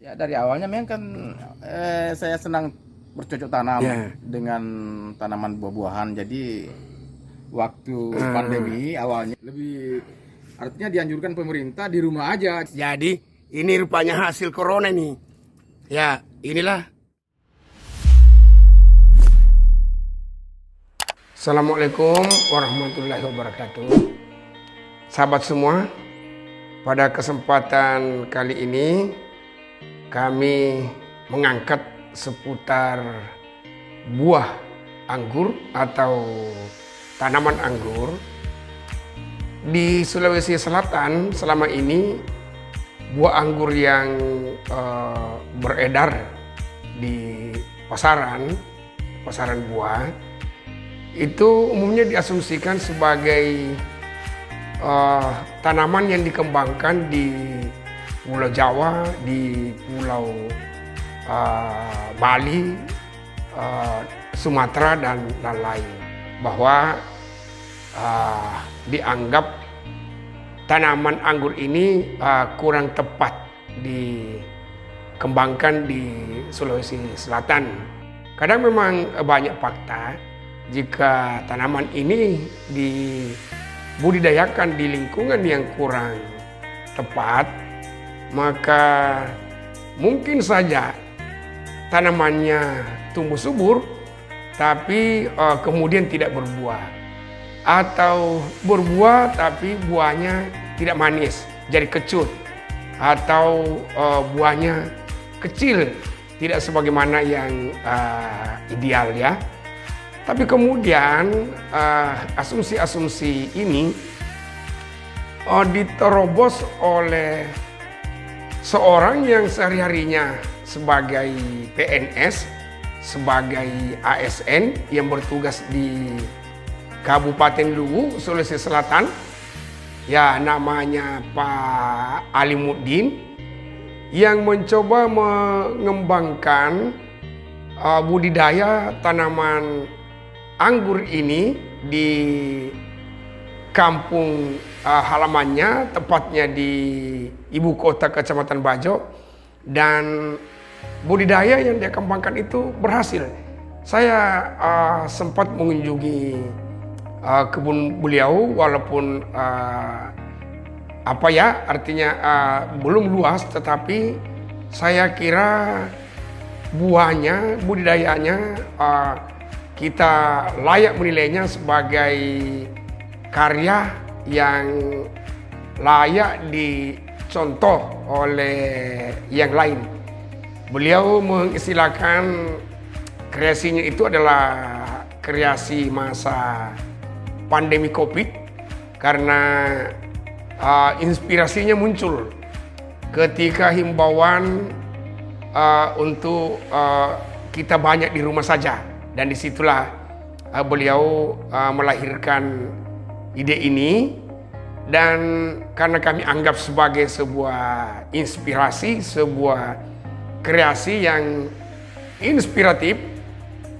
Ya dari awalnya memang kan saya senang bercocok tanam dengan tanaman buah-buahan. Jadi waktu pandemi awalnya lebih artinya dianjurkan pemerintah di rumah aja. Jadi ini rupanya hasil corona nih. Ya, inilah. Assalamualaikum warahmatullahi wabarakatuh. Sahabat semua, pada kesempatan kali ini kami mengangkat seputar buah anggur atau tanaman anggur. Di Sulawesi Selatan selama ini buah anggur yang beredar di pasaran buah itu umumnya diasumsikan sebagai tanaman yang dikembangkan di Pulau Jawa, di Pulau Bali, Sumatera dan lain. Bahwa dianggap tanaman anggur ini kurang tepat dikembangkan di Sulawesi Selatan. Kadang memang banyak fakta jika tanaman ini dibudidayakan di lingkungan yang kurang tepat, maka mungkin saja tanamannya tumbuh subur tapi kemudian tidak berbuah, atau berbuah tapi buahnya tidak manis jadi kecut, atau buahnya kecil tidak sebagaimana yang ideal ya. Tapi kemudian asumsi-asumsi ini diterobos oleh seorang yang sehari-harinya sebagai PNS, sebagai ASN yang bertugas di Kabupaten Luwu, Sulawesi Selatan. Ya, namanya Pak Alimuddin, yang mencoba mengembangkan budidaya tanaman anggur ini di kampung halamannya, tepatnya di ibu kota Kecamatan Bajo, dan budidaya yang dia kembangkan itu berhasil. Saya sempat mengunjungi kebun beliau, walaupun belum luas, tetapi saya kira buahnya, budidayanya kita layak menilainya sebagai karya yang layak dicontoh oleh yang lain. Beliau mengistilahkan kreasinya itu adalah kreasi masa pandemi Covid, karena inspirasinya muncul ketika himbauan untuk kita banyak di rumah saja, dan disitulah beliau melahirkan ide ini. Dan karena kami anggap sebagai sebuah inspirasi, sebuah kreasi yang inspiratif,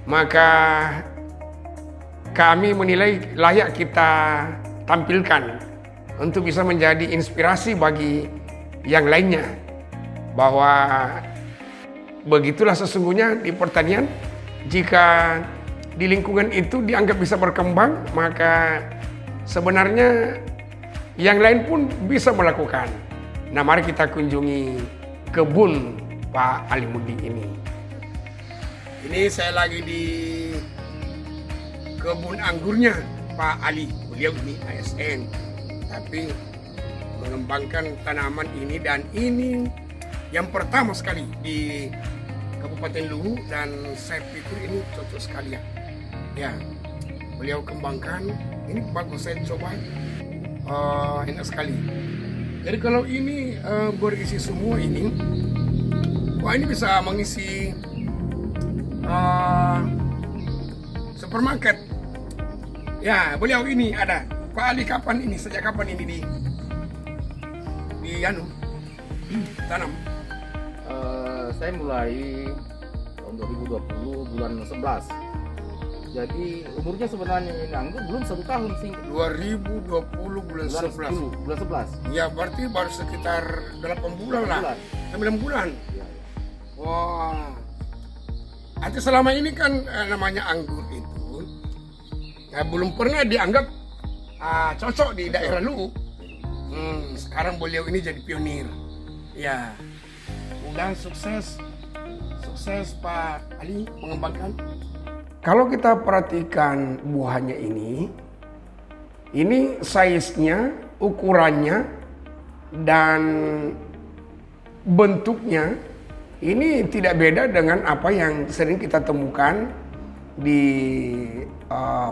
maka kami menilai layak kita tampilkan untuk bisa menjadi inspirasi bagi yang lainnya, bahwa begitulah sesungguhnya di pertanian. Jika di lingkungan itu dianggap bisa berkembang, maka sebenarnya yang lain pun bisa melakukan. Nah, mari kita kunjungi kebun Pak Alimuddin ini. Ini saya lagi di kebun anggurnya Pak Ali. Beliau ini ASN, tapi mengembangkan tanaman ini, dan ini yang pertama sekali di Kabupaten Luwu, dan saya pikir ini cocok sekali ya. Beliau kembangkan, ini bagus, saya coba, enak sekali. Jadi kalau ini berisi semua ini, wah, ini bisa mengisi supermarket. Ya, beliau ini ada. Pak Ali, kapan ini? Sejak kapan ini tanam? Saya mulai tahun 2020 bulan 11. Jadi umurnya sebenarnya ini anggur belum 1 tahun sih. 2020 bulan 11. Bulan 11. Ya berarti baru sekitar 8 bulan lah. 9 bulan. Wah. Artinya selama ini kan namanya anggur itu belum pernah dianggap cocok di daerah lu. Sekarang beliau ini jadi pionir. Ya. Mudah sukses Pak Ali mengembangkan. Kalau kita perhatikan buahnya ini size-nya, ukurannya, dan bentuknya ini tidak beda dengan apa yang sering kita temukan di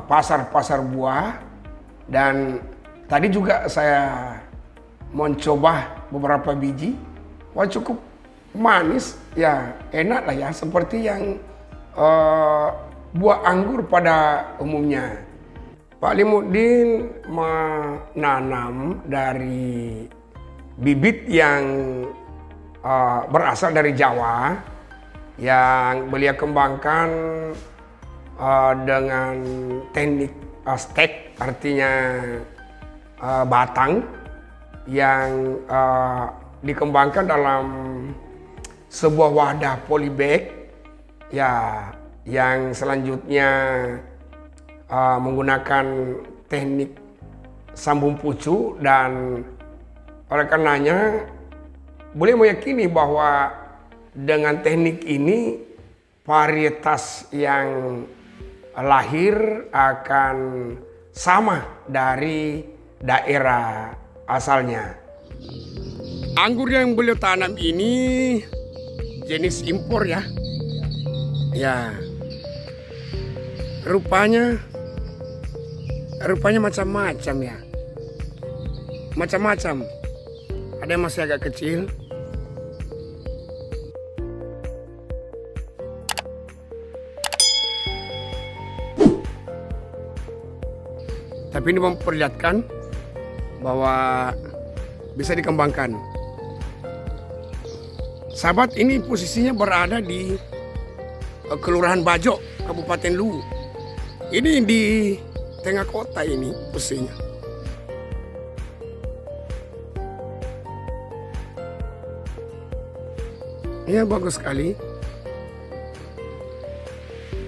pasar-pasar buah. Dan tadi juga saya mencoba beberapa biji, wah cukup manis, ya enak lah ya, seperti yang buah anggur pada umumnya. Pak Limuddin menanam dari bibit yang berasal dari Jawa, yang beliau kembangkan dengan teknik stek, artinya batang, yang dikembangkan dalam sebuah wadah polybag, ya, yang selanjutnya menggunakan teknik sambung pucu. Dan oleh karenanya boleh meyakini bahwa dengan teknik ini varietas yang lahir akan sama dari daerah asalnya. Anggur yang beliau tanam ini jenis impor ya. Ya. Rupanya macam-macam ya. Macam-macam. Ada yang masih agak kecil. Tapi ini memperlihatkan bahwa bisa dikembangkan. Sahabat, ini posisinya berada di Kelurahan Bajo, Kabupaten Luwu. Ini di tengah kota ini posisinya. Ya, bagus sekali.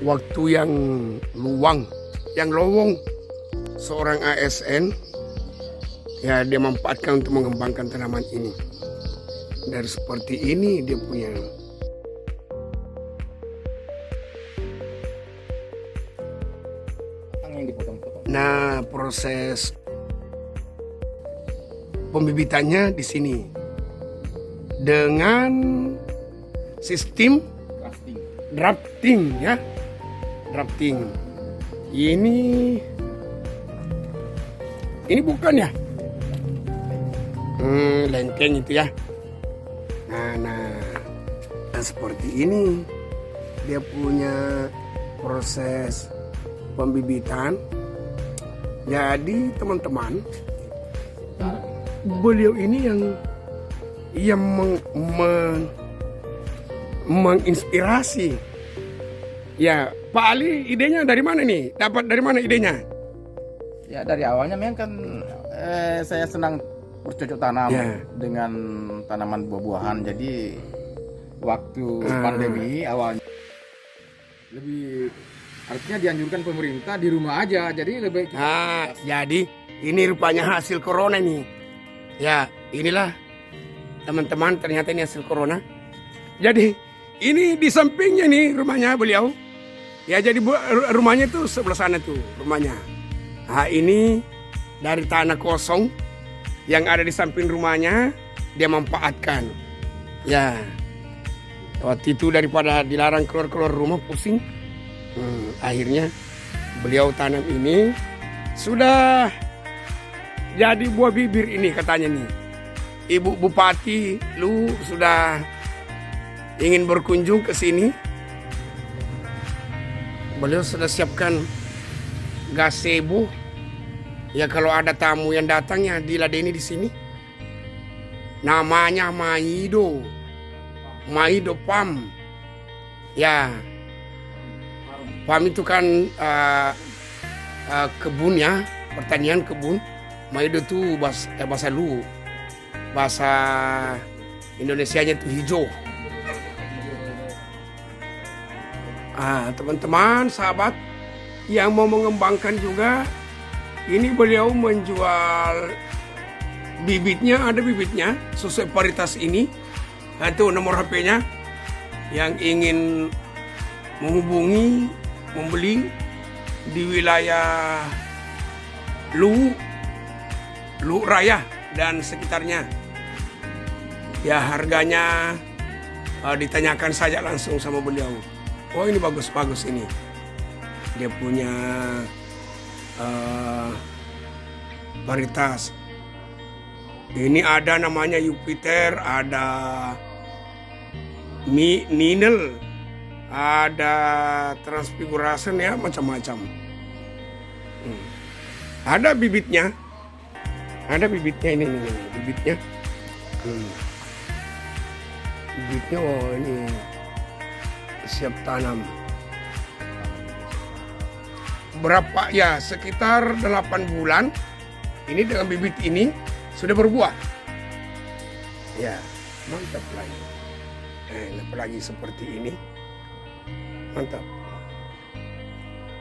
Waktu yang luang, yang lowong seorang ASN, ya dia memanfaatkan untuk mengembangkan tanaman ini. Dari seperti ini dia punya. Nah, proses pembibitannya di sini dengan sistem drafting ya. Drafting. Ini bukan ya? Lengkeng itu ya. Nah, seperti ini dia punya proses pembibitan. Jadi teman-teman, beliau ini yang menginspirasi. Ya, Pak Ali, idenya dari mana nih? Dapat dari mana idenya? Ya, dari awalnya memang kan saya senang bercocok tanam dengan tanaman buah-buahan. Jadi waktu pandemi awalnya lebih, artinya dianjurkan pemerintah di rumah aja. Jadi lebih. Jadi ini rupanya hasil corona nih. Ya, inilah teman-teman, ternyata ini hasil corona. Jadi ini di sampingnya nih rumahnya beliau. Ya, jadi rumahnya tuh sebelah sana tuh rumahnya. Nah, ini dari tanah kosong yang ada di samping rumahnya dia manfaatkan. Ya, waktu itu daripada dilarang keluar rumah pusing. Akhirnya beliau tanam ini, sudah jadi buah bibir ini katanya nih. Ibu Bupati Luwu sudah ingin berkunjung ke sini. Beliau sudah siapkan gazebo. Ya, kalau ada tamu yang datang ya diladeni di sini. Namanya Maido Farm. Ya. Farm itu kan kebun ya, pertanian kebun. Maido itu bahasa Luwu. Bahasa Indonesianya itu hijau. Teman-teman, sahabat yang mau mengembangkan juga, ini beliau menjual bibitnya, ada bibitnya sesuai varietas ini. Nah, itu nomor HP-nya yang ingin menghubungi, membeli di wilayah Luwu Raya dan sekitarnya. Ya, harganya ditanyakan saja langsung sama beliau. Oh, ini bagus-bagus ini. Dia punya varietas. Ini ada namanya Jupiter, ada Ninel, ada Transfiguration, ya, macam-macam. Ada bibitnya. Ada bibitnya ini bibitnya. Bibitnya, oh ini siap tanam. Berapa ya, sekitar 8 bulan ini dengan bibit ini sudah berbuah. Ya, mantap lagi. Apalagi seperti ini. Mantap.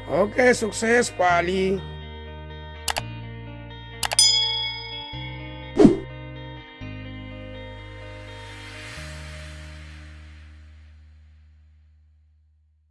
Oke, sukses Pak Ali.